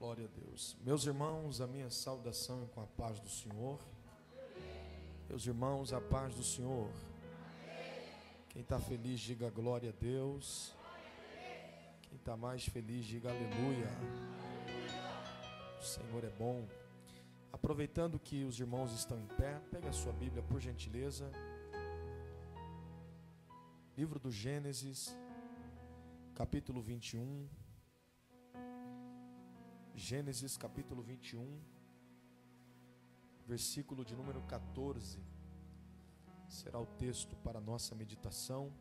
Glória a Deus. Meus irmãos, a minha saudação é com a paz do Senhor. Meus irmãos, a paz do Senhor. Quem está feliz, diga glória a Deus. Quem está mais feliz, diga aleluia. O Senhor é bom. Aproveitando que os irmãos estão em pé, pegue a sua Bíblia, por gentileza. Livro do Gênesis, capítulo 21. Gênesis capítulo 21, versículo de número 14, será o texto para a nossa meditação.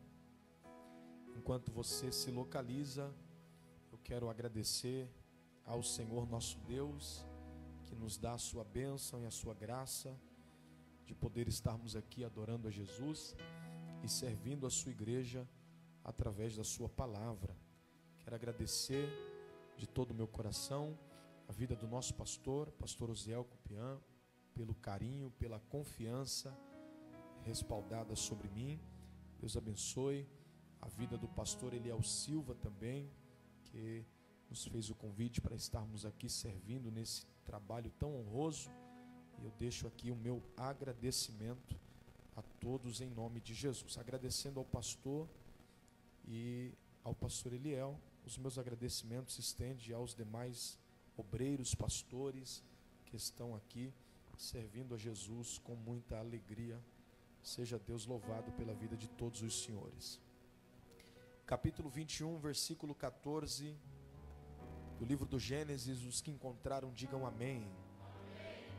Enquanto você se localiza, eu quero agradecer ao Senhor nosso Deus, que nos dá a sua bênção e a sua graça, de poder estarmos aqui adorando a Jesus e servindo a sua igreja através da sua palavra. Quero agradecer de todo o meu coração a vida do nosso pastor Osiel Cupian, pelo carinho, pela confiança respaldada sobre mim. Deus abençoe a vida do pastor Eliel Silva também, que nos fez o convite para estarmos aqui servindo nesse trabalho tão honroso. E eu deixo aqui o meu agradecimento a todos em nome de Jesus. Agradecendo ao pastor e ao pastor Eliel, os meus agradecimentos se estendem aos demais obreiros, pastores que estão aqui servindo a Jesus com muita alegria. Seja Deus louvado pela vida de todos os senhores. Capítulo 21, versículo 14 do livro do Gênesis. Os que encontraram digam amém.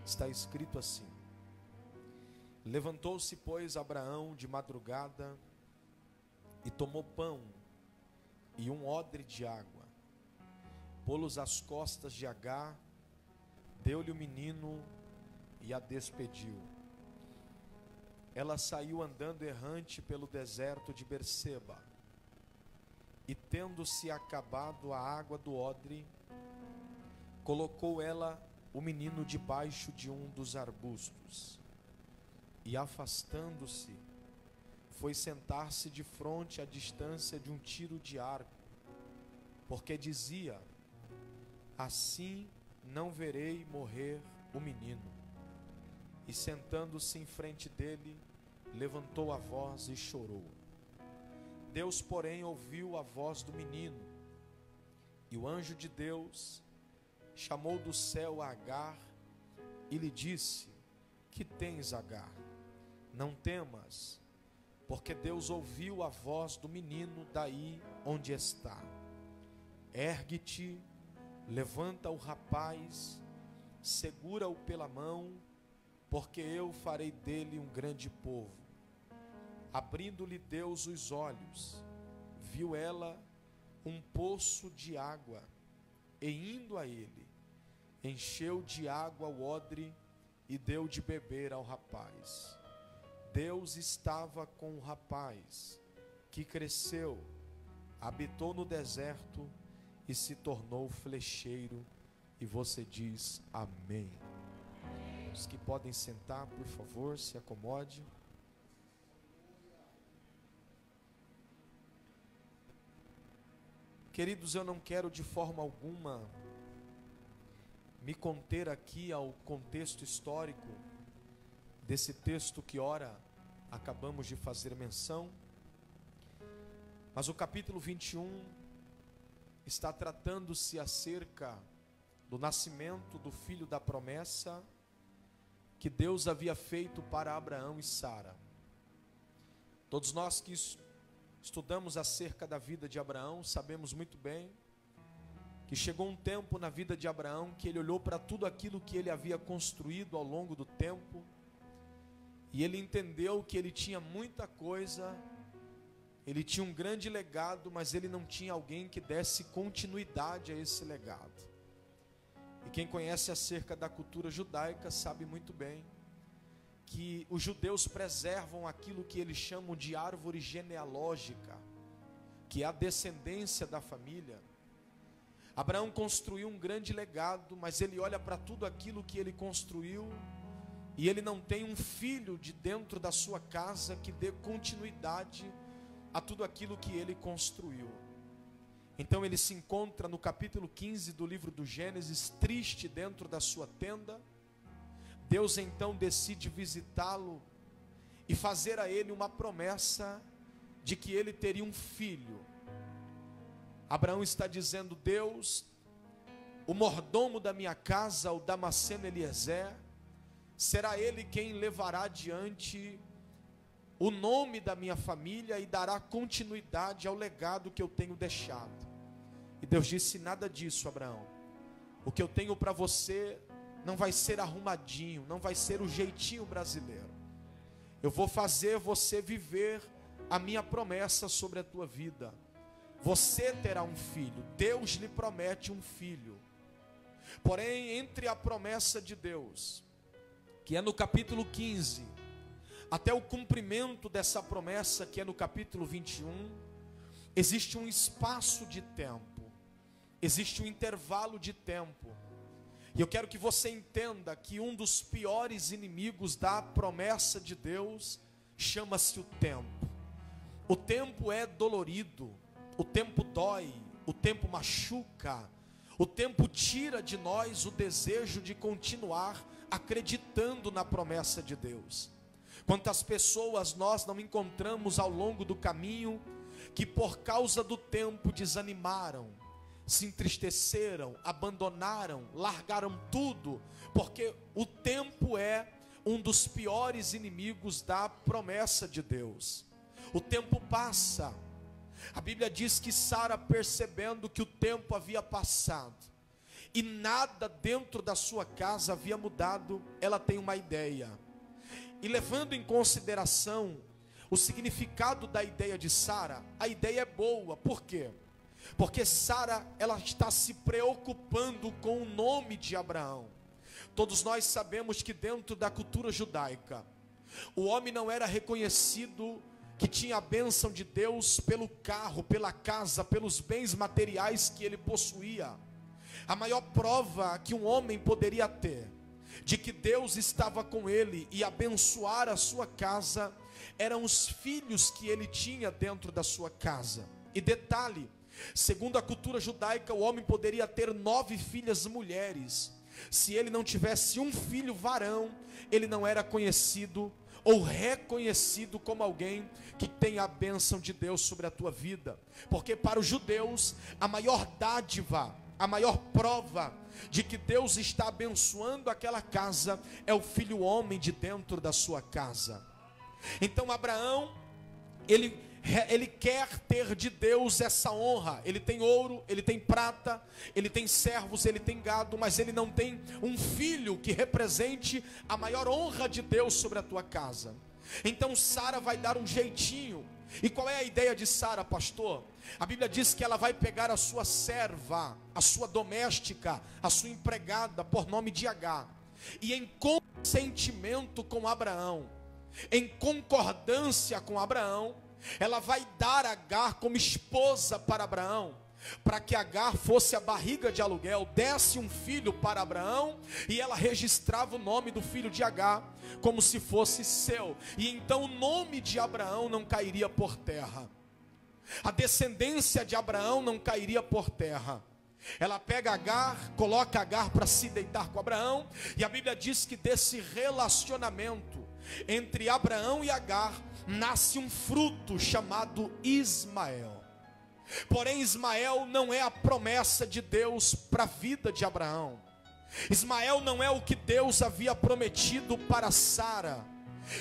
Está escrito assim: Levantou-se, pois, Abraão de madrugada e tomou pão e um odre de água, pô-los às costas de Agar, deu-lhe o menino e a despediu. Ela saiu andando errante pelo deserto de Berseba, e tendo-se acabado a água do odre, colocou ela o menino debaixo de um dos arbustos, e afastando-se, foi sentar-se de fronte à distância de um tiro de arco, porque dizia: assim não verei morrer o menino. E sentando-se em frente dele, levantou a voz e chorou. Deus, porém, ouviu a voz do menino, e o anjo de Deus chamou do céu a Agar e lhe disse: que tens, Agar? Não temas, porque Deus ouviu a voz do menino daí onde está. Ergue-te, levanta o rapaz, segura-o pela mão, porque eu farei dele um grande povo. Abrindo-lhe Deus os olhos, viu ela um poço de água, e indo a ele, encheu de água o odre e deu de beber ao rapaz. Deus estava com o rapaz, que cresceu, habitou no deserto e se tornou flecheiro. E você diz amém. Os que podem sentar, por favor, se acomode. Queridos, eu não quero de forma alguma me conter aqui ao contexto histórico desse texto que ora acabamos de fazer menção, mas o capítulo 21 está tratando-se acerca do nascimento do filho da promessa que Deus havia feito para Abraão e Sara. Todos nós que estudamos acerca da vida de Abraão sabemos muito bem que chegou um tempo na vida de Abraão que ele olhou para tudo aquilo que ele havia construído ao longo do tempo, e ele entendeu que ele tinha muita coisa, ele tinha um grande legado, mas ele não tinha alguém que desse continuidade a esse legado. E quem conhece acerca da cultura judaica sabe muito bem que os judeus preservam aquilo que eles chamam de árvore genealógica, que é a descendência da família. Abraão construiu um grande legado, mas ele olha para tudo aquilo que ele construiu e ele não tem um filho de dentro da sua casa que dê continuidade a tudo aquilo que ele construiu. Então ele se encontra no capítulo 15 do livro do Gênesis, triste dentro da sua tenda. Deus então decide visitá-lo e fazer a ele uma promessa de que ele teria um filho. Abraão está dizendo: Deus, o mordomo da minha casa, o Damasceno Eliezer, será ele quem levará adiante o nome da minha família e dará continuidade ao legado que eu tenho deixado. E Deus disse: nada disso, Abraão. O que eu tenho para você não vai ser arrumadinho, não vai ser o jeitinho brasileiro. Eu vou fazer você viver a minha promessa sobre a tua vida. Você terá um filho. Deus lhe promete um filho. Porém, entre a promessa de Deus, que é no capítulo 15, até o cumprimento dessa promessa, que é no capítulo 21, existe um espaço de tempo, existe um intervalo de tempo. E eu quero que você entenda que um dos piores inimigos da promessa de Deus chama-se o tempo. O tempo é dolorido, o tempo dói, o tempo machuca, o tempo tira de nós o desejo de continuar acreditando na promessa de Deus. Quantas pessoas nós não encontramos ao longo do caminho que por causa do tempo desanimaram, se entristeceram, abandonaram, largaram tudo, porque o tempo é um dos piores inimigos da promessa de Deus. O tempo passa. A Bíblia diz que Sara, percebendo que o tempo havia passado e nada dentro da sua casa havia mudado, ela tem uma ideia. E levando em consideração o significado da ideia de Sara, a ideia é boa. Por quê? Porque Sara, ela está se preocupando com o nome de Abraão. Todos nós sabemos que dentro da cultura judaica, o homem não era reconhecido que tinha a bênção de Deus pelo carro, pela casa, pelos bens materiais que ele possuía. A maior prova que um homem poderia ter de que Deus estava com ele e abençoar a sua casa eram os filhos que ele tinha dentro da sua casa. E detalhe, segundo a cultura judaica, o homem poderia ter 9 filhas mulheres. Se ele não tivesse um filho varão, ele não era conhecido ou reconhecido como alguém que tem a bênção de Deus sobre a tua vida. Porque para os judeus, a maior dádiva, a maior prova de que Deus está abençoando aquela casa é o filho homem de dentro da sua casa. Então Abraão, ele quer ter de Deus essa honra. Ele tem ouro, ele tem prata, ele tem servos, ele tem gado, mas ele não tem um filho que represente a maior honra de Deus sobre a tua casa. Então Sara vai dar um jeitinho. E qual é a ideia de Sara, pastor? A Bíblia diz que ela vai pegar a sua serva, a sua doméstica, a sua empregada, por nome de Agar, e em consentimento com Abraão, em concordância com Abraão, ela vai dar Agar como esposa para Abraão, para que Agar fosse a barriga de aluguel, desse um filho para Abraão, e ela registrava o nome do filho de Agar como se fosse seu, e então o nome de Abraão não cairia por terra, a descendência de Abraão não cairia por terra. Ela pega Agar, coloca Agar para se deitar com Abraão, e a Bíblia diz que desse relacionamento entre Abraão e Agar nasce um fruto chamado Ismael. Porém Ismael não é a promessa de Deus para a vida de Abraão. Ismael não é o que Deus havia prometido para Sara.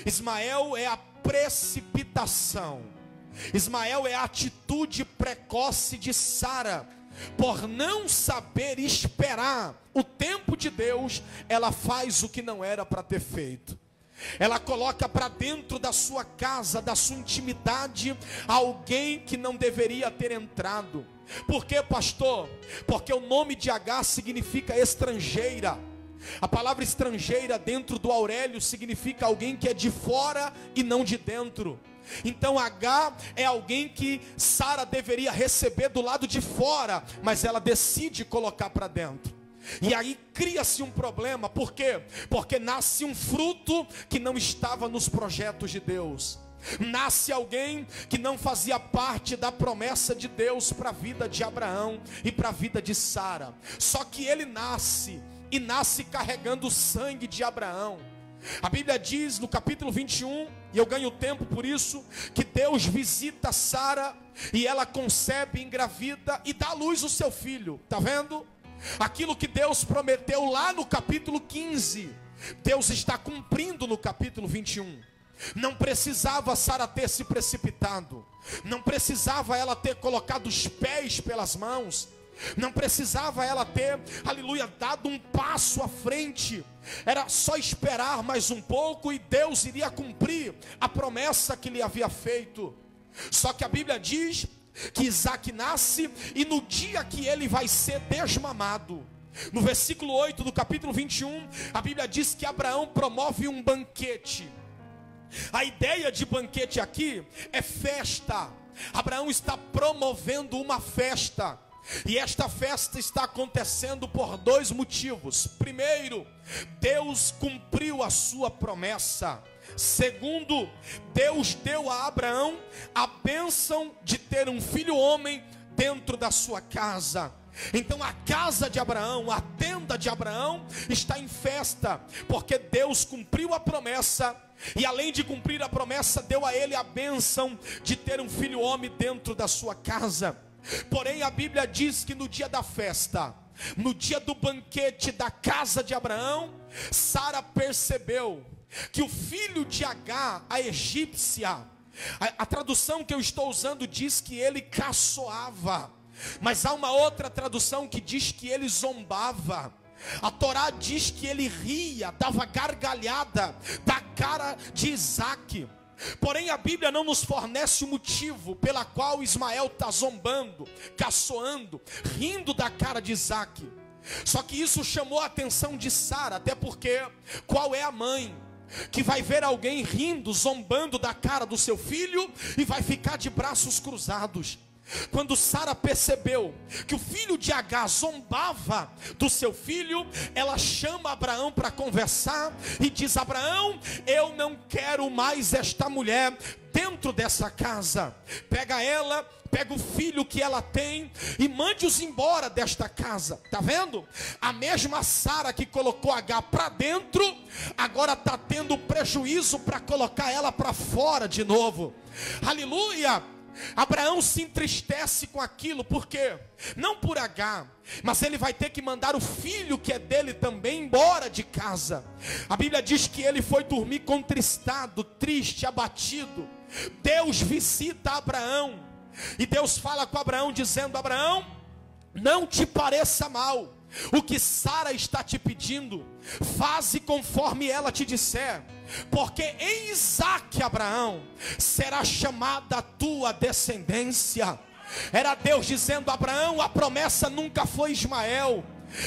Ismael é a precipitação. Ismael é a atitude precoce de Sara. Por não saber esperar o tempo de Deus, ela faz o que não era para ter feito. Ela coloca para dentro da sua casa, da sua intimidade, alguém que não deveria ter entrado. Por quê, pastor? Porque o nome de Agar significa estrangeira. A palavra estrangeira dentro do Aurélio significa alguém que é de fora e não de dentro. Então Agar é alguém que Sara deveria receber do lado de fora, mas ela decide colocar para dentro. E aí cria-se um problema. Por quê? Porque nasce um fruto que não estava nos projetos de Deus. Nasce alguém que não fazia parte da promessa de Deus para a vida de Abraão e para a vida de Sara. Só que ele nasce, e nasce carregando o sangue de Abraão. A Bíblia diz no capítulo 21, e eu ganho tempo por isso, que Deus visita Sara, e ela concebe, engravida e dá à luz o seu filho. Está vendo? Aquilo que Deus prometeu lá no capítulo 15, Deus está cumprindo no capítulo 21. Não precisava Sara ter se precipitado, não precisava ela ter colocado os pés pelas mãos, não precisava ela ter, aleluia, dado um passo à frente. Era só esperar mais um pouco e Deus iria cumprir a promessa que lhe havia feito. Só que a Bíblia diz que Isaac nasce, e no dia que ele vai ser desmamado, no versículo 8 do capítulo 21, a Bíblia diz que Abraão promove um banquete. A ideia de banquete aqui é festa. Abraão está promovendo uma festa, e esta festa está acontecendo por dois motivos. Primeiro, Deus cumpriu a sua promessa. Segundo, Deus deu a Abraão a bênção de ter um filho homem dentro da sua casa. Então a casa de Abraão, a tenda de Abraão está em festa, porque Deus cumpriu a promessa, e além de cumprir a promessa, deu a ele a bênção de ter um filho homem dentro da sua casa. Porém a Bíblia diz que no dia da festa, no dia do banquete da casa de Abraão, Sara percebeu que o filho de Agar, a egípcia, a tradução que eu estou usando diz que ele caçoava, mas há uma outra tradução que diz que ele zombava. A Torá diz que ele ria, dava gargalhada da cara de Isaac. Porém a Bíblia não nos fornece o motivo pela qual Ismael está zombando, caçoando, rindo da cara de Isaac. Só que isso chamou a atenção de Sara, até porque qual é a mãe que vai ver alguém rindo, zombando da cara do seu filho e vai ficar de braços cruzados? Quando Sara percebeu que o filho de Agar zombava do seu filho, ela chama Abraão para conversar e diz: Abraão, eu não quero mais esta mulher dentro dessa casa. Pega ela, pega o filho que ela tem e mande-os embora desta casa. Está vendo? A mesma Sara que colocou Agar para dentro, agora está tendo prejuízo para colocar ela para fora de novo. Aleluia! Abraão se entristece com aquilo, porque não por Agar, mas ele vai ter que mandar o filho que é dele também embora de casa. A Bíblia diz que ele foi dormir contristado, triste, abatido. Deus visita Abraão, e Deus fala com Abraão dizendo: Abraão, não te pareça mal o que Sara está te pedindo, faze conforme ela te disser, porque em Isaque, Abraão, será chamada a tua descendência. Era Deus dizendo: Abraão, a promessa nunca foi Ismael.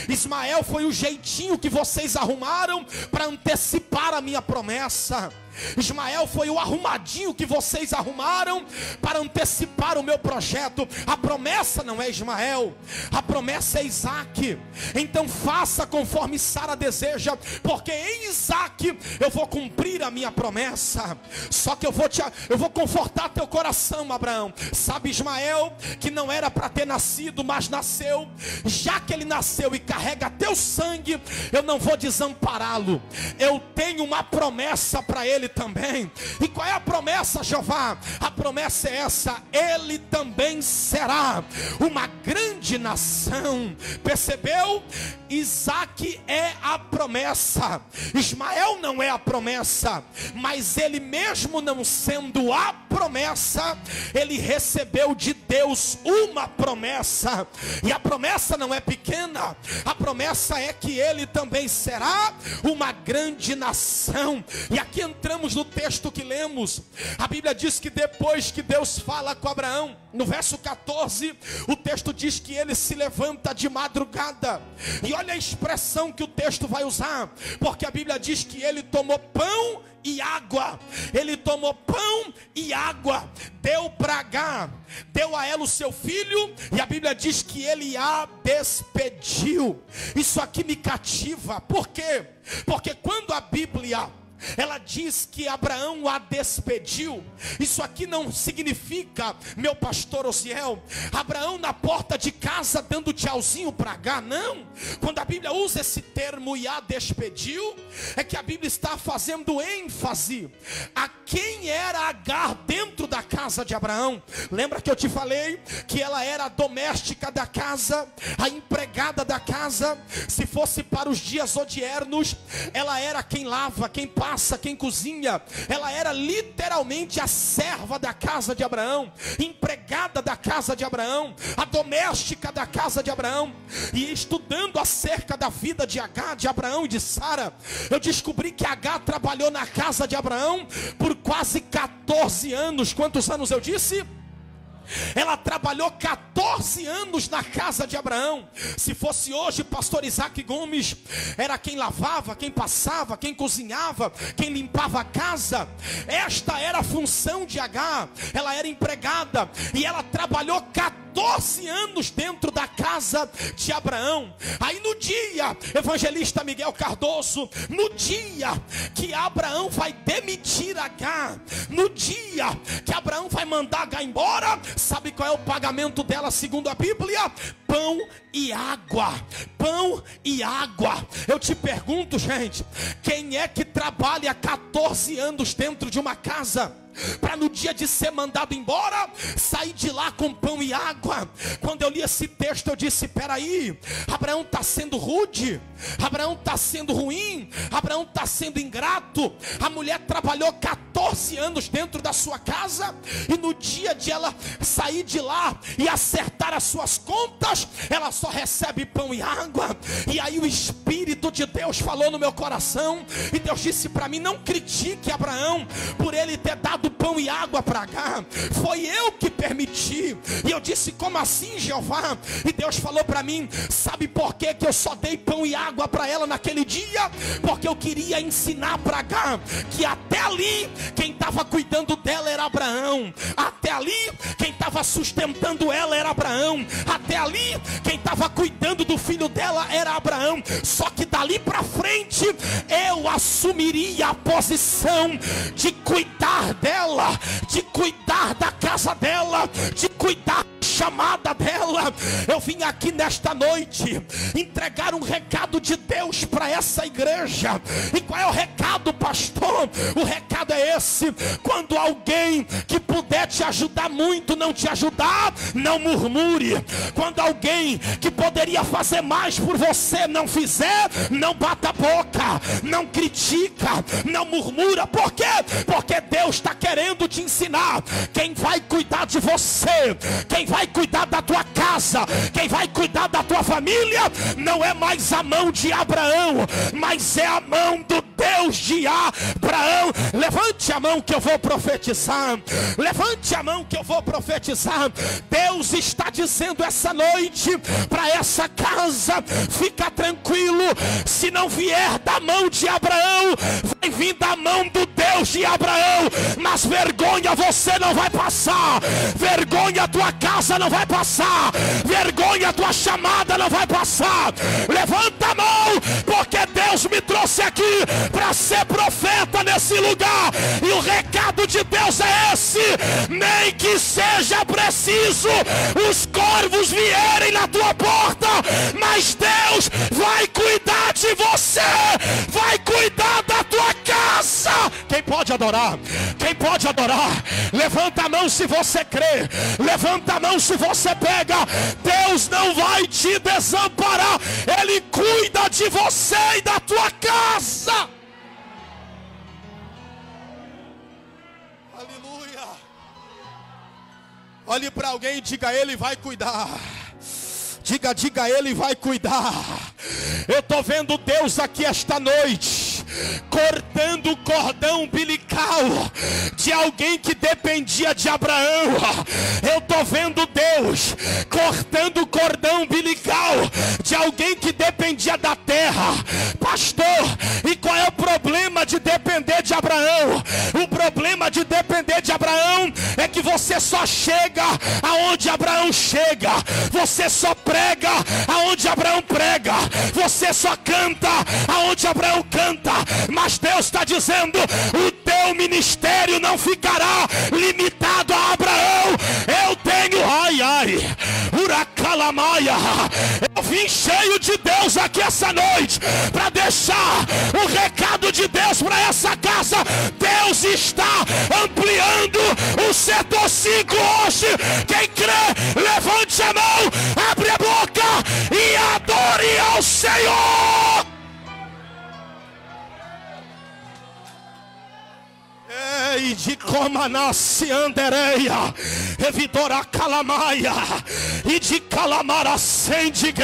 Ismael foi o jeitinho que vocês arrumaram para antecipar a minha promessa. Ismael foi o arrumadinho que vocês arrumaram para antecipar o meu projeto. A promessa não é Ismael, a promessa é Isaque. Então faça conforme Sara deseja, porque em Isaque eu vou cumprir a minha promessa. Só que eu vou confortar teu coração, Abraão. Sabe, Ismael, que não era para ter nascido, mas nasceu. Já que ele nasceu e carrega teu sangue, eu não vou desampará-lo. Eu tenho uma promessa para ele também. E qual é a promessa, Jeová? A promessa é essa: ele também será uma grande nação. Percebeu? Isaque é a promessa, Ismael não é a promessa, mas ele mesmo não sendo a promessa, ele recebeu de Deus uma promessa, e a promessa não é pequena, a promessa é que ele também será uma grande nação. E aqui entramos no texto que lemos. A Bíblia diz que depois que Deus fala com Abraão, no verso 14, o texto diz que ele se levanta de madrugada. E olha a expressão que o texto vai usar, porque a Bíblia diz que ele tomou pão e água. Ele tomou pão e água, deu para Agar, deu a ela o seu filho, e a Bíblia diz que ele a despediu. Isso aqui me cativa. Por quê? Porque quando a Bíblia ela diz que Abraão a despediu. Isso aqui não significa, meu pastor Osiel, Abraão na porta de casa dando tchauzinho para Agar, não. Quando a Bíblia usa esse termo e a despediu, é que a Bíblia está fazendo ênfase a quem era Agar dentro da casa de Abraão. Lembra que eu te falei que ela era a doméstica da casa, a empregada da casa? Se fosse para os dias odiernos, ela era quem lava, quem passa, quem cozinha. Ela era literalmente a serva da casa de Abraão, empregada da casa de Abraão, a doméstica da casa de Abraão. E estudando acerca da vida de Agar, de Abraão e de Sara, eu descobri que Agar trabalhou na casa de Abraão por quase 14 anos. Quantos anos eu disse? Ela trabalhou 14 anos na casa de Abraão. Se fosse hoje, pastor Isaac Gomes era quem lavava, quem passava, quem cozinhava, quem limpava a casa. Esta era a função de Agar. Ela era empregada e ela trabalhou 14 anos dentro da casa de Abraão. Aí no dia, evangelista Miguel Cardoso, no dia que Abraão vai demitir Agar, no dia que Abraão vai mandar Agar embora, sabe qual é o pagamento dela segundo a Bíblia? Pão e água. Pão e água. Eu te pergunto, gente, quem é que trabalha 14 anos dentro de uma casa para no dia de ser mandado embora, sair de lá com pão e água? Quando eu li esse texto, eu disse: peraí, Abraão está sendo rude, Abraão está sendo ruim, Abraão está sendo ingrato. A mulher trabalhou 14 anos dentro da sua casa, e no dia de ela sair de lá e acertar as suas contas, ela só recebe pão e água. E aí o Espírito de Deus falou no meu coração, e Deus disse para mim: não critique Abraão por ele ter dado pão e água para Agar, foi eu que permiti. E eu disse: como assim, Jeová? E Deus falou para mim: sabe por que eu só dei pão e água para ela naquele dia? Porque eu queria ensinar para Agar que até ali quem estava cuidando dela era Abraão, até ali quem estava sustentando ela era Abraão, até ali quem estava cuidando do filho dela era Abraão. Só que dali para frente eu assumiria a posição de cuidar dela, de cuidar da casa dela, de cuidar da chamada dela. Eu vim aqui nesta noite entregar um recado de Deus para essa igreja. E qual é o recado, pastor? O recado é esse: quando alguém que puder te ajudar muito não te ajudar, não murmure. Quando alguém que poderia fazer mais por você não fizer, não bata a boca, não critica, não murmura. Por quê? Porque Deus está querendo te ensinar. Quem vai cuidar de você, quem vai cuidar da tua casa, quem vai cuidar da tua família, não é mais a mão de Abraão, mas é a mão do Deus de Abraão. Levante a mão que eu vou profetizar. Levante a mão que eu vou profetizar. Deus está dizendo essa noite para essa casa: fica tranquilo, se não vier da mão de Abraão, vai vir da mão do Deus de Abraão. Mas vergonha você não vai passar, vergonha a tua casa não vai passar, vergonha a tua chamada não vai passar. Levanta a mão, porque Deus me trouxe aqui para ser profeta nesse lugar. E o recado de Deus é esse: nem que seja preciso os corvos vierem na tua porta, mas Deus vai cuidar de você, vai cuidar da tua casa. Quem pode adorar? Quem pode adorar? Levanta a mão se você crê, levanta a mão se você pega. Deus não vai te desamparar, Ele cuida de você e da tua casa. Aleluia. Olhe para alguém e diga: Ele vai cuidar. Diga, Ele vai cuidar. Eu estou vendo Deus aqui esta noite cortando o cordão umbilical de alguém que dependia de Abraão. Eu estou vendo Deus cortando o cordão umbilical de alguém que dependia da terra. Pastor, e qual é o problema de depender de Abraão? O problema de depender de Abraão é que você só chega aonde Abraão chega, você só prega aonde Abraão prega, você só canta aonde Abraão canta, mas Deus está dizendo: o teu ministério não ficará limitado a Abraão. Eu tenho, Uracalamaia, eu vim cheio de Deus aqui essa noite para deixar o recado de Deus para essa casa. Deus está ampliando o setor 5 hoje. Quem crê, levante a mão, abre a boca e adore ao Senhor. Ei, de Comanassi Andereia, Evidora Calamaia, e de Calamara Sendigue,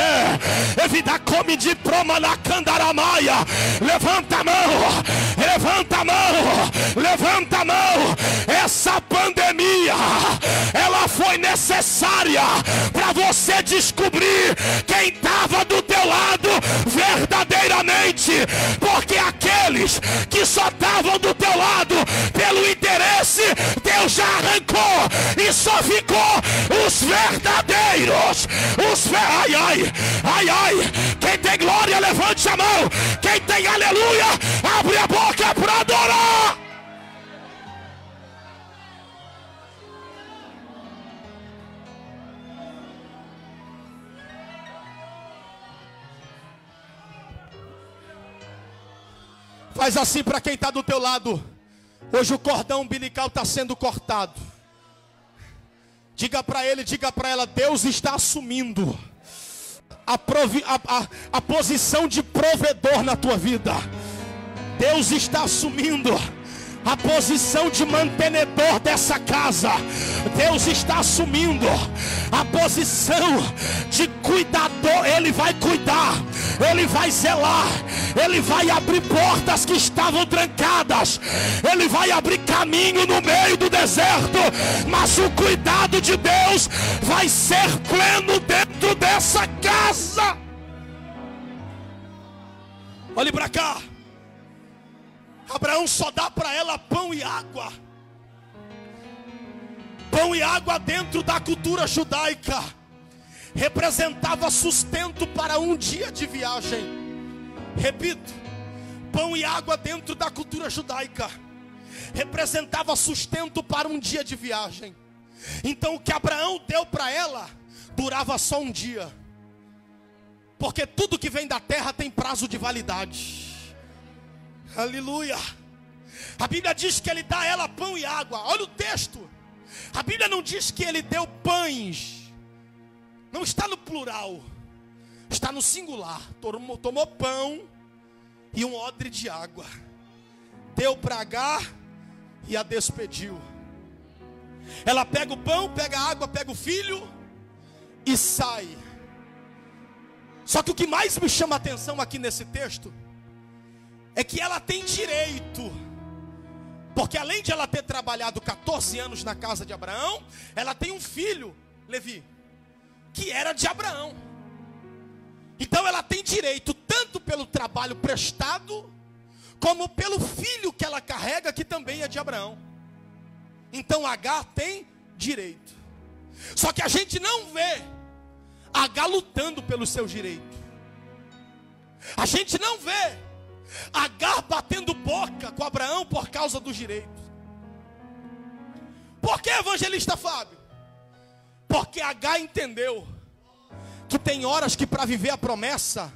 Evida Come de Promana Candaramaia. Levanta a mão, levanta a mão, levanta a mão. Essa pandemia, ela foi necessária para você descobrir quem estava do teu lado verdadeiramente, porque aqueles que só estavam do teu lado pelo interesse, Deus já arrancou e só ficou os verdadeiros. Quem tem glória, levante a mão. Quem tem aleluia, abre a boca para adorar. Faz assim para quem está do teu lado. Hoje o cordão umbilical está sendo cortado. Diga para ele, diga para ela: Deus está assumindo a posição de provedor na tua vida. Deus está assumindo a posição de mantenedor dessa casa. Deus está assumindo a posição de cuidador. Ele vai cuidar, Ele vai zelar, Ele vai abrir portas que estavam trancadas, Ele vai abrir caminho no meio do deserto. Mas o cuidado de Deus vai ser pleno dentro dessa casa. Olhe para cá. Abraão só dá para ela pão e água. Pão e água dentro da cultura judaica representava sustento para um dia de viagem. Repito, pão e água dentro da cultura judaica representava sustento para um dia de viagem. Então o que Abraão deu para ela durava só um dia, porque tudo que vem da terra tem prazo de validade. Aleluia. A Bíblia diz que ele dá a ela pão e água. Olha o texto. A Bíblia não diz que ele deu pães. Não está no plural, está no singular. Tomou pão e um odre de água, deu para Agar e a despediu. Ela pega o pão, pega a água, pega o filho e sai. Só que o que mais me chama a atenção aqui nesse texto é que ela tem direito, porque além de ela ter trabalhado 14 anos na casa de Abraão, ela tem um filho, Levi, que era de Abraão. Então ela tem direito tanto pelo trabalho prestado, como pelo filho que ela carrega, que também é de Abraão. Então Agar tem direito. Só que a gente não vê Agar lutando pelos seus direitos. A gente não vê Agar batendo boca com Abraão por causa dos direitos. Por que, evangelista Fábio? Porque Agar entendeu que tem horas que para viver a promessa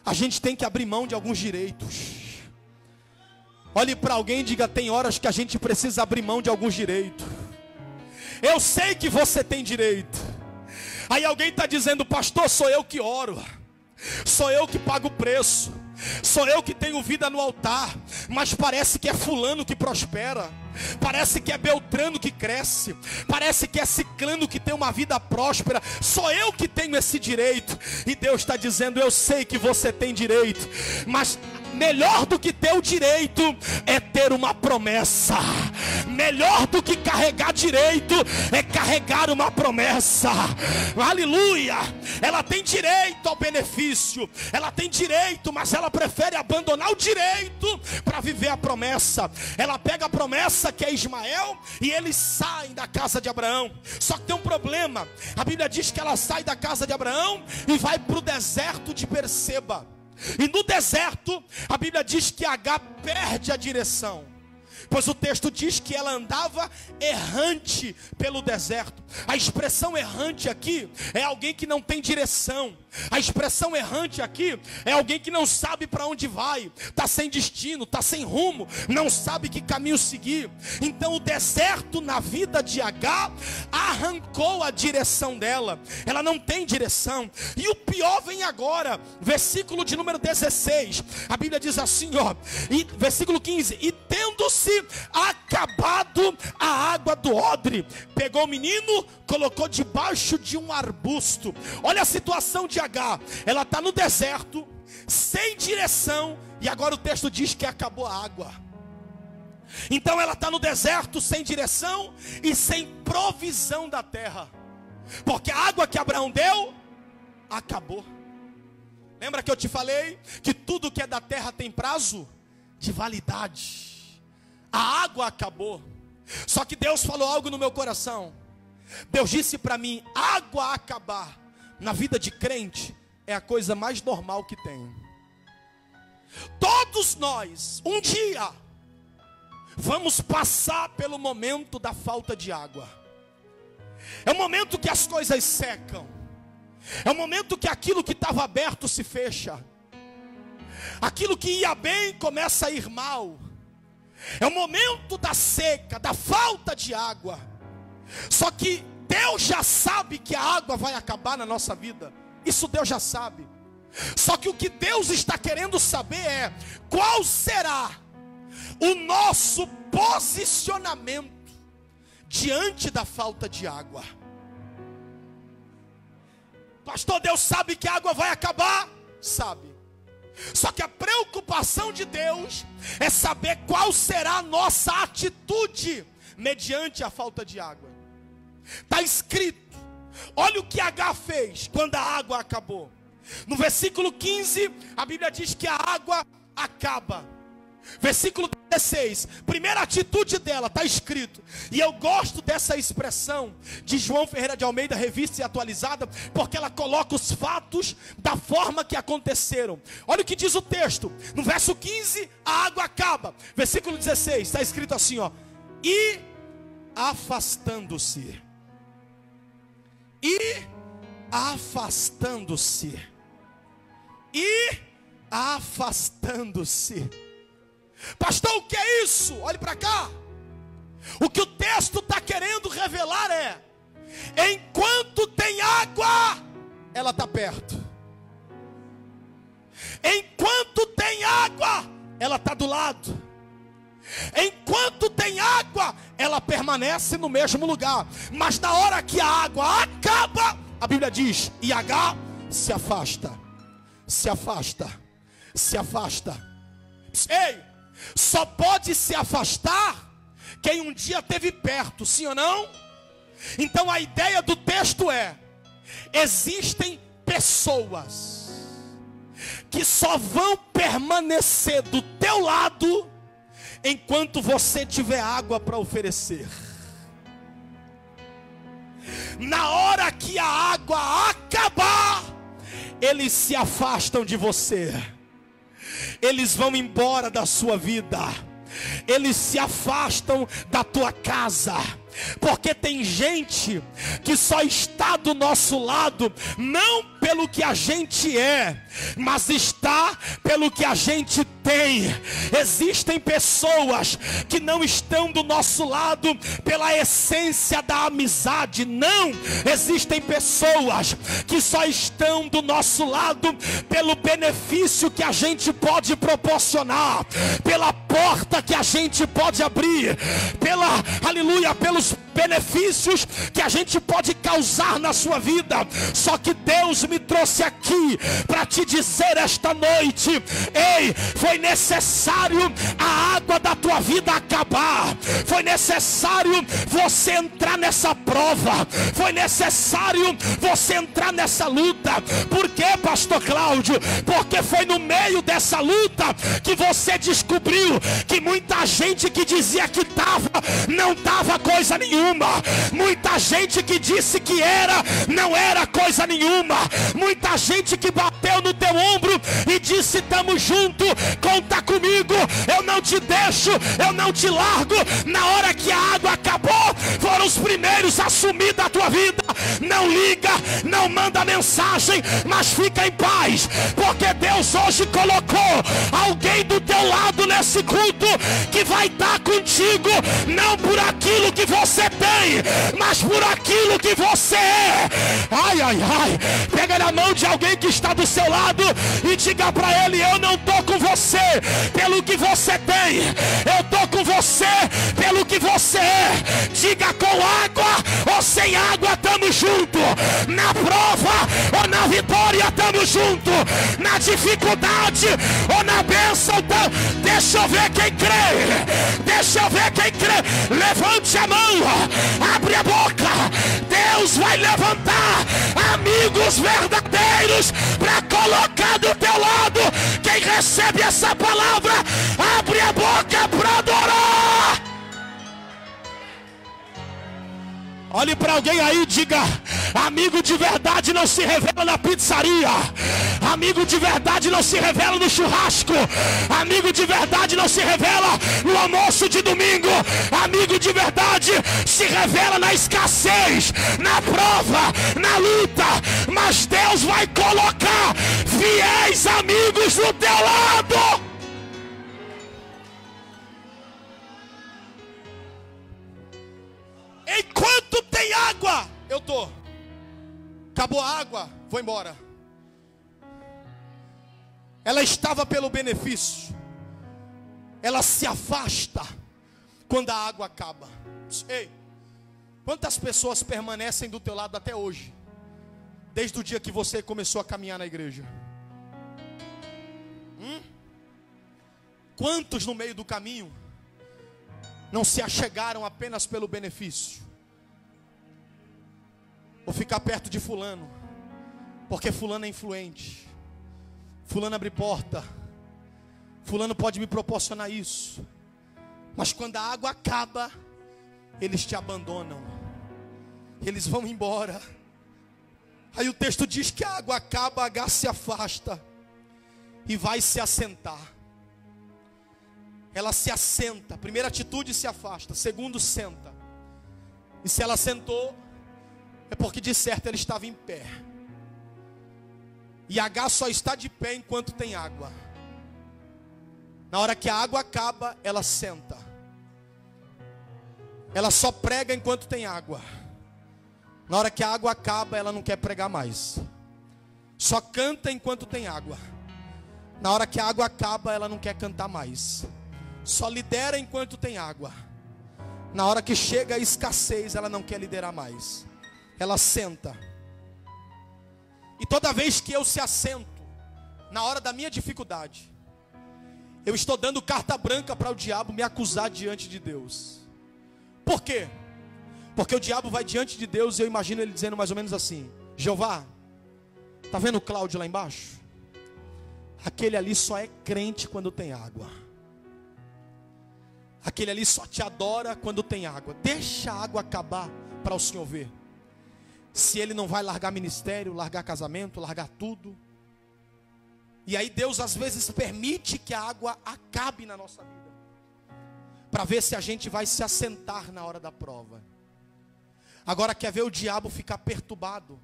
a gente tem que abrir mão de alguns direitos. Olhe para alguém e diga: tem horas que a gente precisa abrir mão de alguns direitos. Eu sei que você tem direito. Aí alguém está dizendo: pastor, sou eu que oro, sou eu que pago o preço, sou eu que tenho vida no altar. Mas parece que é fulano que prospera, parece que é Beltrano que cresce, parece que é Ciclano que tem uma vida próspera. Sou eu que tenho esse direito. E Deus está dizendo: eu sei que você tem direito, mas melhor do que ter o direito é ter uma promessa. Melhor do que carregar direito é carregar uma promessa. Aleluia. Ela tem direito ao benefício, ela tem direito, mas ela prefere abandonar o direito para viver a promessa. Ela pega a promessa, que é Ismael, e eles saem da casa de Abraão. Só que tem um problema. A Bíblia diz que ela sai da casa de Abraão e vai para o deserto de Berseba. E no deserto, a Bíblia diz que Agar perde a direção, pois o texto diz que ela andava errante pelo deserto. A expressão errante aqui é alguém que não tem direção. A expressão errante aqui é alguém que não sabe para onde vai, está sem destino, está sem rumo, não sabe que caminho seguir. Então o deserto na vida de Agar arrancou a direção dela. Ela não tem direção. E o pior vem agora, versículo de número 16. A Bíblia diz assim, versículo 15: e tendo-se acabado a água do odre, pegou o menino, colocou debaixo de um arbusto. Olha a situação de Agar. Ela está no deserto, sem direção, e agora o texto diz que acabou a água. Então ela está no deserto, sem direção e sem provisão da terra, porque a água que Abraão deu acabou. Lembra que eu te falei que tudo que é da terra tem prazo de validade? A água acabou. Só que Deus falou algo no meu coração. Deus disse para mim: água acabar na vida de crente é a coisa mais normal que tem. Todos nós, um dia, vamos passar pelo momento da falta de água. É o momento que as coisas secam. É o momento que aquilo que estava aberto se fecha. Aquilo que ia bem começa a ir mal. É o momento da seca, da falta de água. Só que Deus já sabe que a água vai acabar na nossa vida. Isso Deus já sabe. Só que o que Deus está querendo saber é qual será o nosso posicionamento diante da falta de água. Pastor, Deus sabe que a água vai acabar? Sabe. Só que a preocupação de Deus é saber qual será a nossa atitude mediante a falta de água. Está escrito, olha o que Agar fez quando a água acabou. No versículo 15, a Bíblia diz que a água acaba. Versículo 16, primeira atitude dela, está escrito. E eu gosto dessa expressão de João Ferreira de Almeida, revista e atualizada, porque ela coloca os fatos da forma que aconteceram. Olha o que diz o texto. No verso 15, a água acaba. Versículo 16, está escrito assim, e afastando-se. E afastando-se. E afastando-se. Pastor, o que é isso? Olhe para cá. O que o texto está querendo revelar é: enquanto tem água, ela está perto. Enquanto tem água, ela está do lado. Enquanto tem água, ela permanece no mesmo lugar. Mas na hora que a água acaba, a Bíblia diz, e Agar se afasta. Se afasta. Se afasta. Ei! Só pode se afastar quem um dia esteve perto, sim ou não? Então a ideia do texto é: existem pessoas que só vão permanecer do teu lado enquanto você tiver água para oferecer. Na hora que a água acabar, eles se afastam de você. Eles vão embora da sua vida. Eles se afastam da tua casa. Porque tem gente que só está do nosso lado não pelo que a gente é, mas está pelo que a gente tem. Existem pessoas que não estão do nosso lado pela essência da amizade, não. Existem pessoas que só estão do nosso lado pelo benefício que a gente pode proporcionar, pela porta que a gente pode abrir, pelos benefícios que a gente pode causar na sua vida. Só que Deus me trouxe aqui para te dizer esta noite: ei, foi necessário a água da tua vida acabar. Foi necessário você entrar nessa prova. Foi necessário você entrar nessa luta. Por quê, pastor Cláudio? Porque foi no meio dessa luta que você descobriu que muita gente que dizia que estava, não estava coisa nenhuma. Muita gente que disse que era, não era coisa nenhuma. Muita gente que bateu no teu ombro e disse: estamos juntos, conta comigo, eu não te deixo, eu não te largo. Na hora que a água acabou, foram os primeiros a assumir da tua vida. Não liga, não manda mensagem, mas fica em paz, porque Deus hoje colocou alguém do teu lado nesse culto que vai estar contigo, não por aquilo que você tem, mas por aquilo que você é. Ai, ai, ai. Pega na mão de alguém que está do seu lado e diga para ele: eu não estou com você pelo que você tem, eu estou com você pelo que você é. Diga: com água ou sem água estamos juntos, na prova ou na vitória estamos juntos, na dificuldade ou na bênção. Deixa eu ver quem crê, deixa eu ver quem crê. Levante a mão, abre a boca. Deus vai levantar amigos verdadeiros para colocar do teu lado. Quem recebe essa palavra, abre a boca para adorar. Olhe para alguém aí e diga: amigo de verdade não se revela na pizzaria, amigo de verdade não se revela no churrasco, amigo de verdade não se revela no almoço de domingo, amigo de verdade se revela na escassez, na prova, na luta. Mas Deus vai colocar fiéis amigos do teu lado. Enquanto tem água, eu tô. Acabou a água, vou embora. Ela estava pelo benefício. Ela se afasta quando a água acaba. Ei, quantas pessoas permanecem do teu lado até hoje? Desde o dia que você começou a caminhar na igreja? Quantos no meio do caminho não se achegaram apenas pelo benefício? Vou ficar perto de fulano, porque fulano é influente, fulano abre porta, fulano pode me proporcionar isso. Mas quando a água acaba, eles te abandonam, eles vão embora. Aí o texto diz que a água acaba, H se afasta e vai se assentar. Ela se assenta. Primeira atitude, se afasta. Segundo, senta. E se ela sentou, é porque de certo ela estava em pé. E H só está de pé enquanto tem água. Na hora que a água acaba, ela senta. Ela só prega enquanto tem água. Na hora que a água acaba, ela não quer pregar mais. Só canta enquanto tem água. Na hora que a água acaba, ela não quer cantar mais. Só lidera enquanto tem água. Na hora que chega a escassez, ela não quer liderar mais. Ela senta. E toda vez que eu se assento, na hora da minha dificuldade, eu estou dando carta branca para o diabo me acusar diante de Deus. Por quê? Porque o diabo vai diante de Deus e eu imagino ele dizendo mais ou menos assim: Jeová, tá vendo o Cláudio lá embaixo? Aquele ali só é crente quando tem água. Aquele ali só te adora quando tem água. Deixa a água acabar para o Senhor ver se ele não vai largar ministério, largar casamento, largar tudo. E aí Deus às vezes permite que a água acabe na nossa vida, para ver se a gente vai se assentar na hora da prova. Agora, quer ver o diabo ficar perturbado?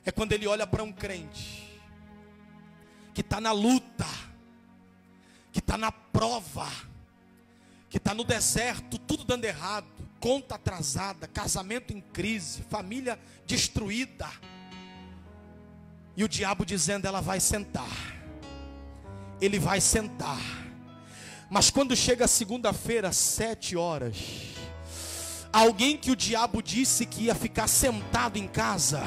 É quando ele olha para um crente que está na luta, que está na prova, que está no deserto, tudo dando errado, conta atrasada, casamento em crise, família destruída. E o diabo dizendo: ela vai sentar, ele vai sentar. Mas quando chega segunda-feira, 7 horas, alguém que o diabo disse que ia ficar sentado em casa,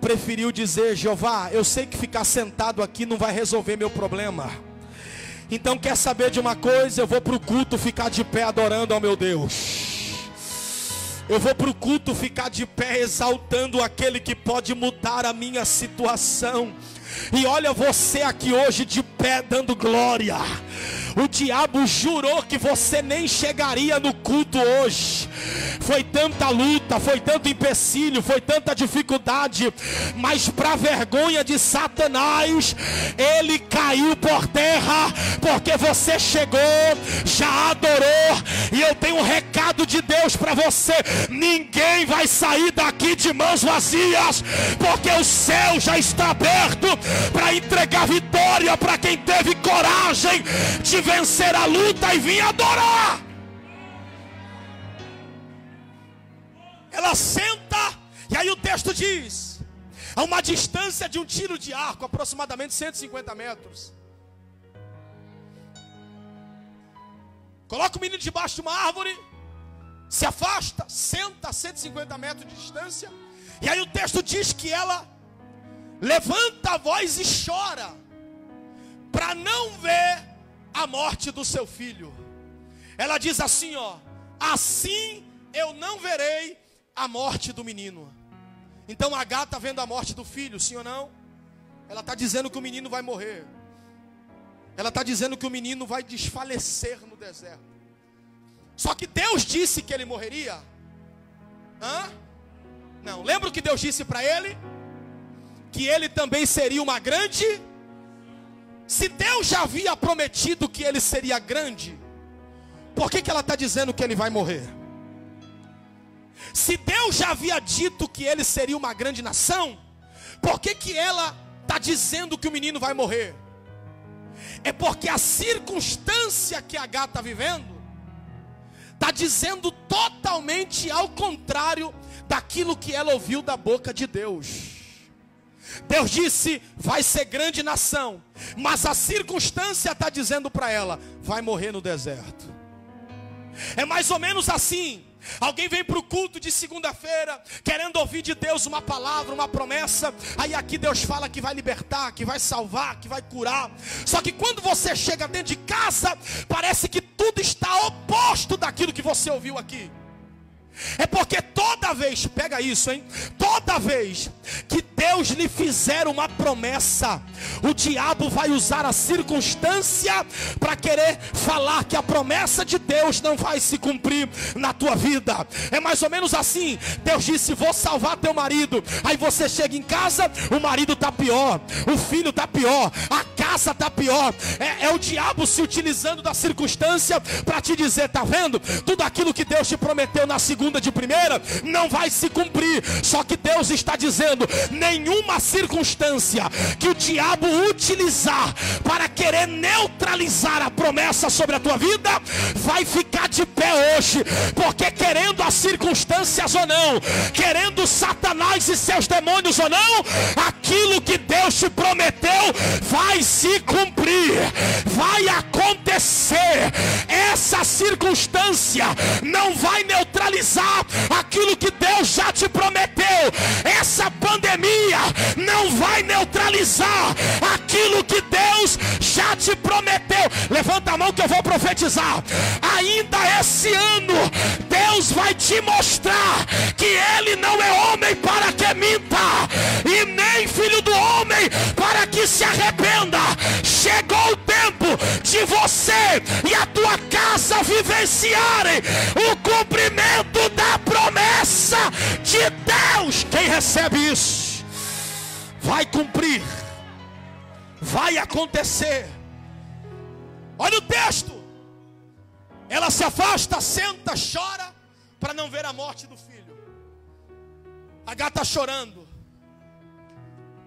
preferiu dizer: Jeová, eu sei que ficar sentado aqui não vai resolver meu problema. Então quer saber de uma coisa? Eu vou para o culto ficar de pé adorando ao meu Deus. Eu vou para o culto ficar de pé exaltando aquele que pode mudar a minha situação. E olha você aqui hoje de pé pé dando glória. O diabo jurou que você nem chegaria no culto hoje. Foi tanta luta, foi tanto empecilho, foi tanta dificuldade, mas para vergonha de Satanás, ele caiu por terra, porque você chegou, já adorou. E eu tenho um recado de Deus para você: ninguém vai sair daqui de mãos vazias, porque o céu já está aberto para entregar vitória para quem teve coragem de vencer a luta e vir adorar. Ela senta, e aí o texto diz: a uma distância de um tiro de arco, aproximadamente 150 metros, coloca o menino debaixo de uma árvore, se afasta, senta a 150 metros de distância, e aí o texto diz que ela levanta a voz e chora, para não ver a morte do seu filho. Ela diz assim, ó: assim eu não verei a morte do menino. Então Agar está vendo a morte do filho, sim ou não? Ela está dizendo que o menino vai morrer. Ela está dizendo que o menino vai desfalecer no deserto. Só que Deus disse que ele morreria? Não, lembra o que Deus disse para ele? Que ele também seria uma grande. Se Deus já havia prometido que ele seria grande, por que ela está dizendo que ele vai morrer? Se Deus já havia dito que ele seria uma grande nação, por que ela está dizendo que o menino vai morrer? É porque a circunstância que Agar está vivendo está dizendo totalmente ao contrário daquilo que ela ouviu da boca de Deus. Deus disse: vai ser grande nação, mas a circunstância está dizendo para ela: vai morrer no deserto. É mais ou menos assim. Alguém vem para o culto de segunda-feira querendo ouvir de Deus uma palavra, uma promessa. Aí aqui Deus fala que vai libertar, que vai salvar, que vai curar. Só que quando você chega dentro de casa, parece que tudo está oposto daquilo que você ouviu aqui. É porque toda vez, pega isso, hein? Toda vez que Deus lhe fizer uma promessa, o diabo vai usar a circunstância para querer falar que a promessa de Deus não vai se cumprir na tua vida. É mais ou menos assim. Deus disse: vou salvar teu marido. Aí você chega em casa, o marido está pior, o filho está pior, a casa está pior. É o diabo se utilizando da circunstância para te dizer: tá vendo? Tudo aquilo que Deus te prometeu na segunda de primeira não vai se cumprir. Só que Deus está dizendo: nenhuma circunstância que o diabo utilizar para querer neutralizar a promessa sobre a tua vida vai ficar de pé hoje. Porque querendo as circunstâncias ou não, querendo Satanás e seus demônios ou não, aquilo que Deus te prometeu vai se cumprir, vai acontecer. Essa circunstância não vai neutralizar aquilo que Deus já te prometeu. Essa pandemia não vai neutralizar aquilo que Deus já te prometeu. Levanta a mão que eu vou profetizar. Ainda esse ano Deus vai te mostrar que Ele não é homem para que minta, e nem filho do homem para que se arrependa. Chegou o tempo de você e a tua casa vivenciarem o cumprimento da promessa de Deus. Quem recebe isso vai cumprir, vai acontecer. Olha o texto. Ela se afasta, senta, chora para não ver a morte do filho. Agar está chorando.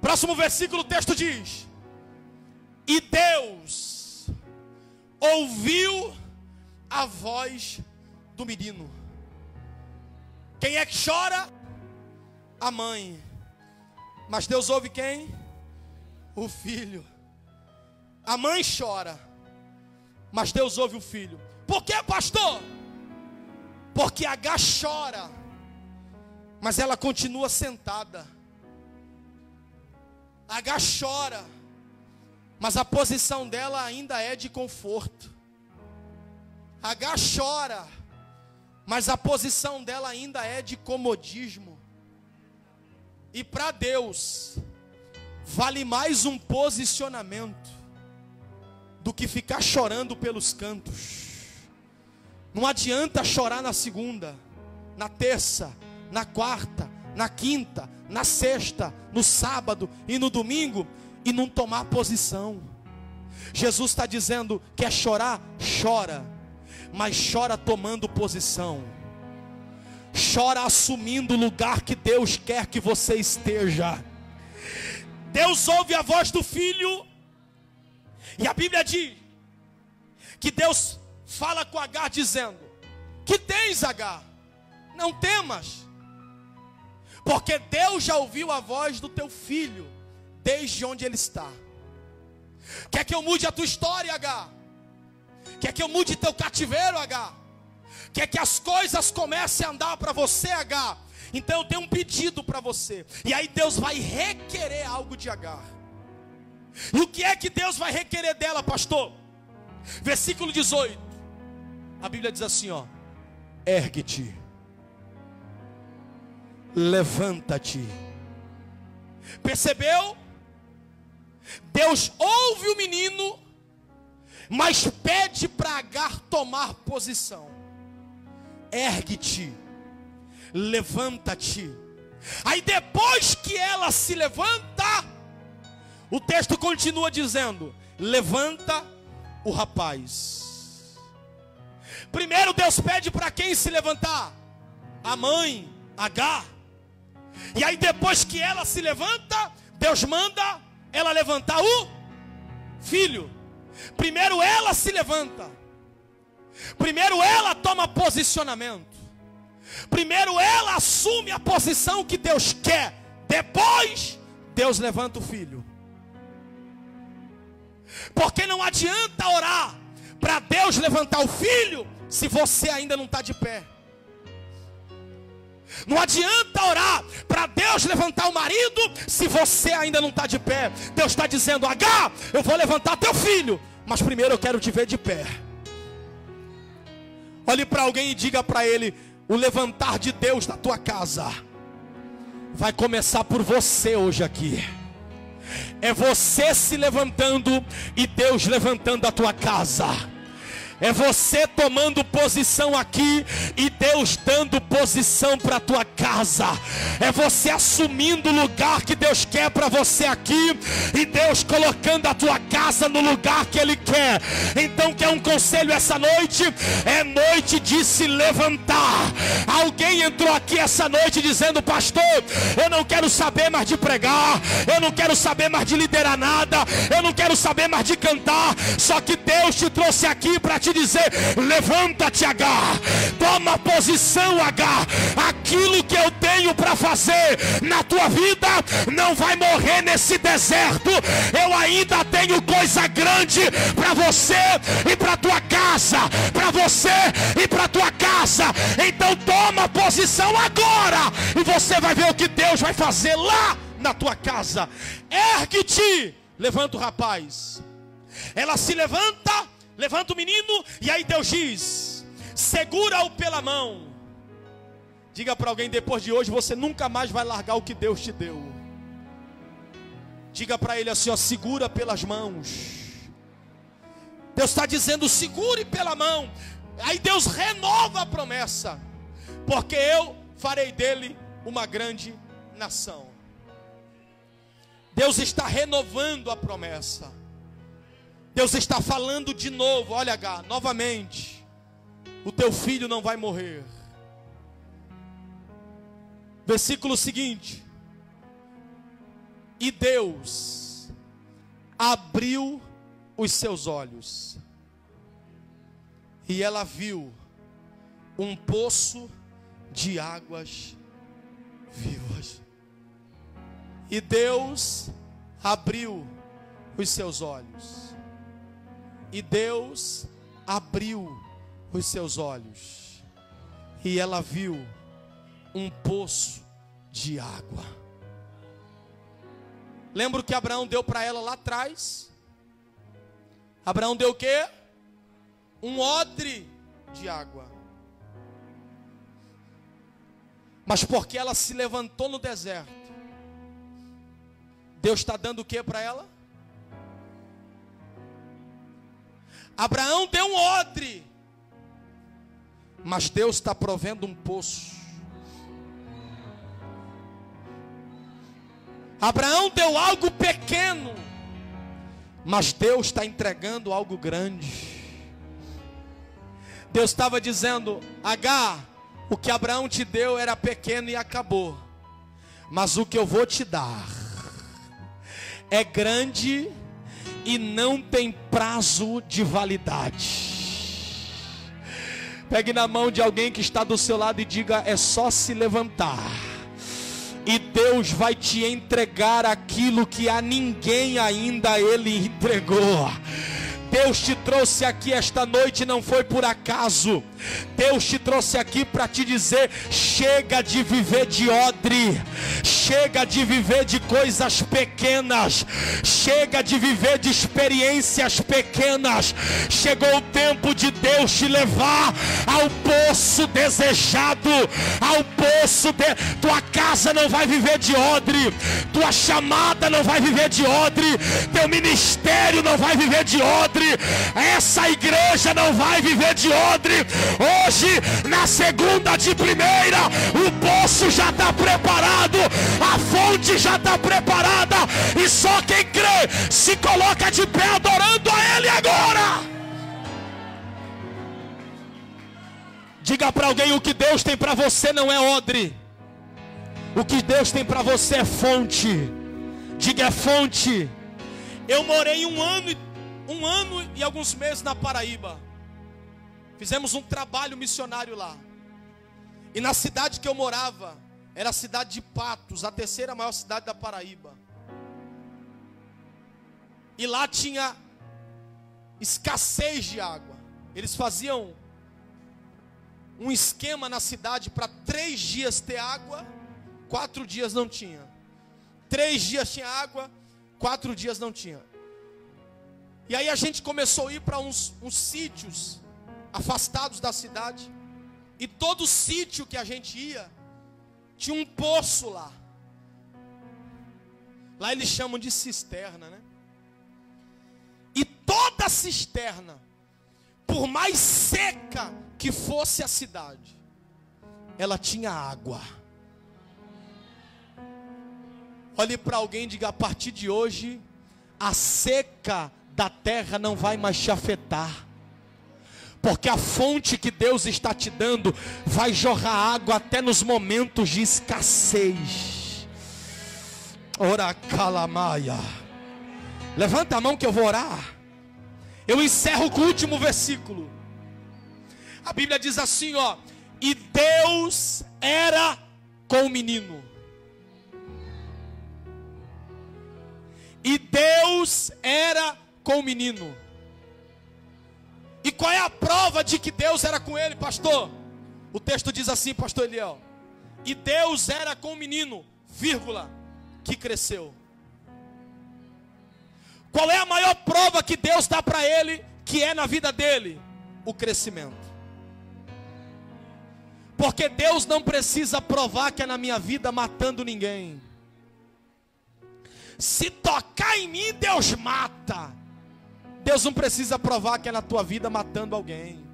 Próximo versículo, o texto diz: e Deus ouviu a voz do menino. Quem é que chora? A mãe. Mas Deus ouve quem? O filho. A mãe chora, mas Deus ouve o filho. Por que, pastor? Porque Agar chora, mas ela continua sentada. Agar chora, mas a posição dela ainda é de conforto. Agar chora, mas a posição dela ainda é de comodismo. E para Deus vale mais um posicionamento do que ficar chorando pelos cantos. Não adianta chorar na segunda, na terça, na quarta, na quinta, na sexta, no sábado e no domingo e não tomar posição. Jesus está dizendo: quer chorar? Chora, mas chora tomando posição. Chora assumindo o lugar que Deus quer que você esteja. Deus ouve a voz do filho, e a Bíblia diz que Deus fala com Agar dizendo: que tens, Agar? Não temas, porque Deus já ouviu a voz do teu filho, desde onde ele está. Quer que eu mude a tua história, Agar? Quer que eu mude teu cativeiro, Agar? Quer que as coisas comecem a andar para você, Agar? Então eu tenho um pedido para você. E aí Deus vai requerer algo de Agar. E o que é que Deus vai requerer dela, pastor? Versículo 18. A Bíblia diz assim, ó: ergue-te, levanta-te. Percebeu? Deus ouve o menino, mas pede para Agar tomar posição. Ergue-te, levanta-te. Aí depois que ela se levanta, o texto continua dizendo: levanta o rapaz. Primeiro Deus pede para quem se levantar? A mãe, Agar. E aí depois que ela se levanta, Deus manda ela levantar o filho. Primeiro ela se levanta. Primeiro ela toma posicionamento. Primeiro ela assume a posição que Deus quer. Depois Deus levanta o filho. Porque não adianta orar para Deus levantar o filho se você ainda não está de pé. Não adianta orar para Deus levantar o marido se você ainda não está de pé. Deus está dizendo: Agar, eu vou levantar teu filho, mas primeiro eu quero te ver de pé. Olhe para alguém e diga para ele: o levantar de Deus na tua casa vai começar por você hoje aqui. É você se levantando e Deus levantando a tua casa. É você tomando posição aqui e Deus dando posição para a tua casa. É você assumindo o lugar que Deus quer para você aqui e Deus colocando a tua casa no lugar que Ele quer. Então quer um conselho essa noite? É noite de se levantar. Alguém entrou aqui essa noite dizendo: pastor, eu não quero saber mais de pregar, eu não quero saber mais de liderar nada, eu não quero saber mais de cantar. Só que Deus te trouxe aqui para te dizer: levanta-te, Agar, toma posição, Agar. Aquilo que eu tenho para fazer na tua vida não vai morrer nesse deserto. Eu ainda tenho coisa grande para você e para tua casa, para você e para tua casa. Então toma posição agora e você vai ver o que Deus vai fazer lá na tua casa. Ergue-te, levanta o rapaz. Ela se levanta, levanta o menino, e aí Deus diz: segura-o pela mão. Diga para alguém: depois de hoje você nunca mais vai largar o que Deus te deu. Diga para ele assim, ó: segura pelas mãos. Deus está dizendo: segure pela mão. Aí Deus renova a promessa: porque eu farei dele uma grande nação. Deus está renovando a promessa. Deus está falando de novo: olha, Agar, novamente, o teu filho não vai morrer. Versículo seguinte: e Deus abriu os seus olhos, e ela viu um poço de águas vivas. E Deus abriu os seus olhos. E Deus abriu os seus olhos, e ela viu um poço de água. Lembra o que Abraão deu para ela lá atrás? Abraão deu o quê? Um odre de água. Mas porque ela se levantou no deserto, Deus está dando o que para ela? Abraão deu um odre, mas Deus está provendo um poço. Abraão deu algo pequeno, mas Deus está entregando algo grande. Deus estava dizendo: Agar, o que Abraão te deu era pequeno e acabou, mas o que eu vou te dar é grande e não tem prazo de validade. Pegue na mão de alguém que está do seu lado e diga: é só se levantar, e Deus vai te entregar aquilo que a ninguém ainda Ele entregou. Deus te trouxe aqui esta noite, não foi por acaso. Deus te trouxe aqui para te dizer: chega de viver de odre, chega de viver de coisas pequenas, chega de viver de experiências pequenas. Chegou o tempo de Deus te levar ao poço desejado, ao poço tua casa não vai viver de odre, tua chamada não vai viver de odre, teu ministério não vai viver de odre, essa igreja não vai viver de odre. Hoje, na segunda de primeira, o poço já está preparado, a fonte já está preparada, e só quem crê se coloca de pé adorando a Ele agora. Diga para alguém: o que Deus tem para você não é odre, o que Deus tem para você é fonte. Diga: é fonte. Eu morei um ano e alguns meses na Paraíba. Fizemos um trabalho missionário lá. E na cidade que eu morava, era a cidade de Patos, a terceira maior cidade da Paraíba. E lá tinha escassez de água. Eles faziam um esquema na cidade para 3 dias ter água, 4 dias não tinha. 3 dias tinha água, 4 dias não tinha. E aí a gente começou a ir para uns sítios afastados da cidade. E todo sítio que a gente ia tinha um poço lá. Lá eles chamam de cisterna, né? E toda cisterna, por mais seca que fosse a cidade, ela tinha água. Olhe para alguém e diga: a partir de hoje, a seca da terra não vai mais te afetar, porque a fonte que Deus está te dando vai jorrar água até nos momentos de escassez. Ora calamaia. Levanta a mão que eu vou orar. Eu encerro com o último versículo. A Bíblia diz assim, ó: e Deus era com o menino. E Deus era com o menino. E qual é a prova de que Deus era com ele, pastor? O texto diz assim, pastor Eliel: e Deus era com o menino, vírgula, que cresceu. Qual é a maior prova que Deus dá para ele, que é na vida dele? O crescimento. Porque Deus não precisa provar que é na minha vida matando ninguém. Se tocar em mim, Deus mata. Deus não precisa provar que é na tua vida matando alguém.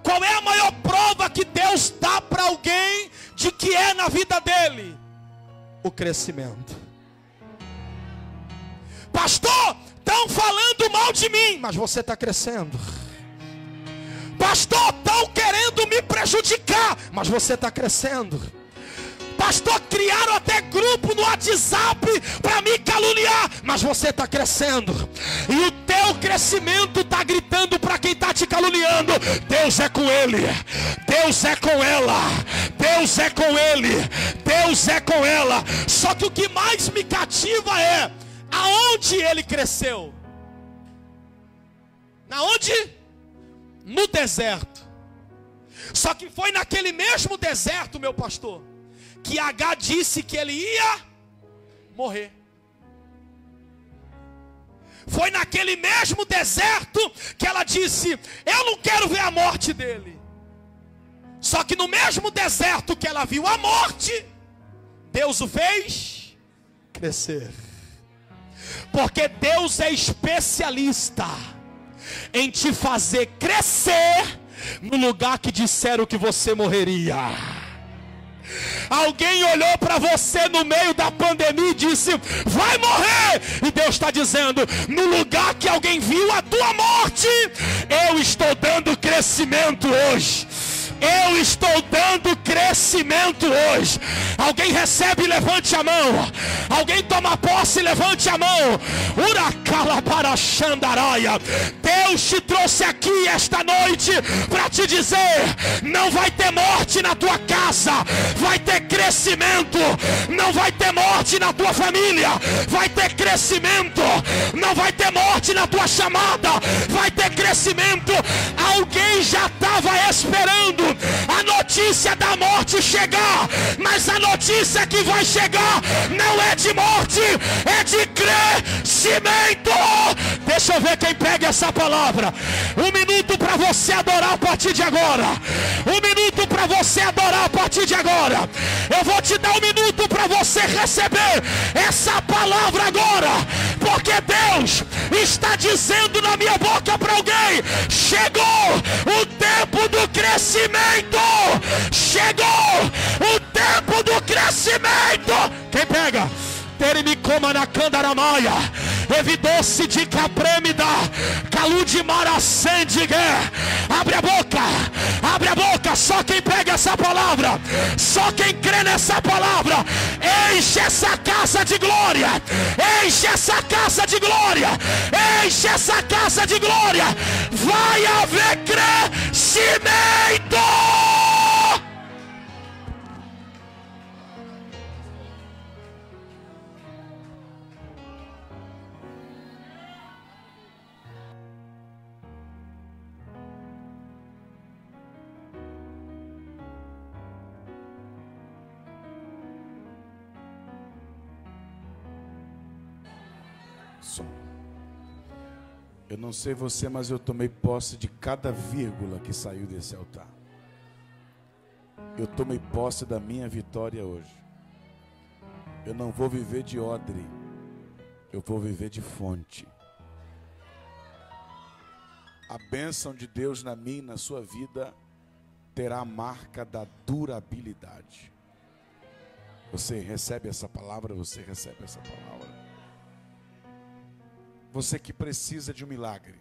Qual é a maior prova que Deus dá para alguém de que é na vida dele? O crescimento. Pastor, estão falando mal de mim, mas você está crescendo. Pastor, estão querendo me prejudicar, mas você está crescendo. Pastor, criaram até grupo no WhatsApp para me caluniar, mas você está crescendo. E o teu crescimento está gritando para quem está te caluniando: Deus é com ele, Deus é com ela, Deus é com ele, Deus é com ela. Só que o que mais me cativa é aonde ele cresceu. Na onde? No deserto. Só que foi naquele mesmo deserto, meu pastor, que Agar disse que ele ia morrer. Foi naquele mesmo deserto que ela disse: eu não quero ver a morte dele. Só que no mesmo deserto que ela viu a morte, Deus o fez crescer. Porque Deus é especialista em te fazer crescer no lugar que disseram que você morreria. Alguém olhou para você no meio da pandemia e disse: vai morrer. E Deus está dizendo: no lugar que alguém viu a tua morte, eu estou dando crescimento hoje. Eu estou dando crescimento hoje. Alguém recebe, levante a mão. Alguém toma posse, levante a mão. Uracala para Xandaraia. Deus te trouxe aqui esta noite para te dizer: não vai ter morte na tua casa, vai ter crescimento. Não vai ter morte na tua família, vai ter crescimento. Não vai ter morte na tua chamada, vai ter crescimento. Alguém já estava esperando a notícia da morte chegar, mas a notícia que vai chegar não é de morte, é de crescimento. Deixa eu ver quem pega essa palavra. 1 minuto para você adorar a partir de agora. 1 minuto para você adorar a partir de agora. Eu vou te dar 1 minuto para você receber essa palavra agora, porque Deus está dizendo na minha boca para alguém: chegou o tempo do crescimento. Chegou o tempo do crescimento. Quem pega? Terimicoma na candaramaia, evidou-se de caprêmida, calude maracendigue. Abre a boca, só quem pega essa palavra, só quem crê nessa palavra. Enche essa casa de glória, enche essa casa de glória, enche essa casa de glória. Vai haver crescimento. Eu não sei você, mas eu tomei posse de cada vírgula que saiu desse altar. Eu tomei posse da minha vitória hoje. Eu não vou viver de odre, eu vou viver de fonte. A bênção de Deus na minha e na sua vida terá a marca da durabilidade. Você recebe essa palavra? Você recebe essa palavra? Você que precisa de um milagre,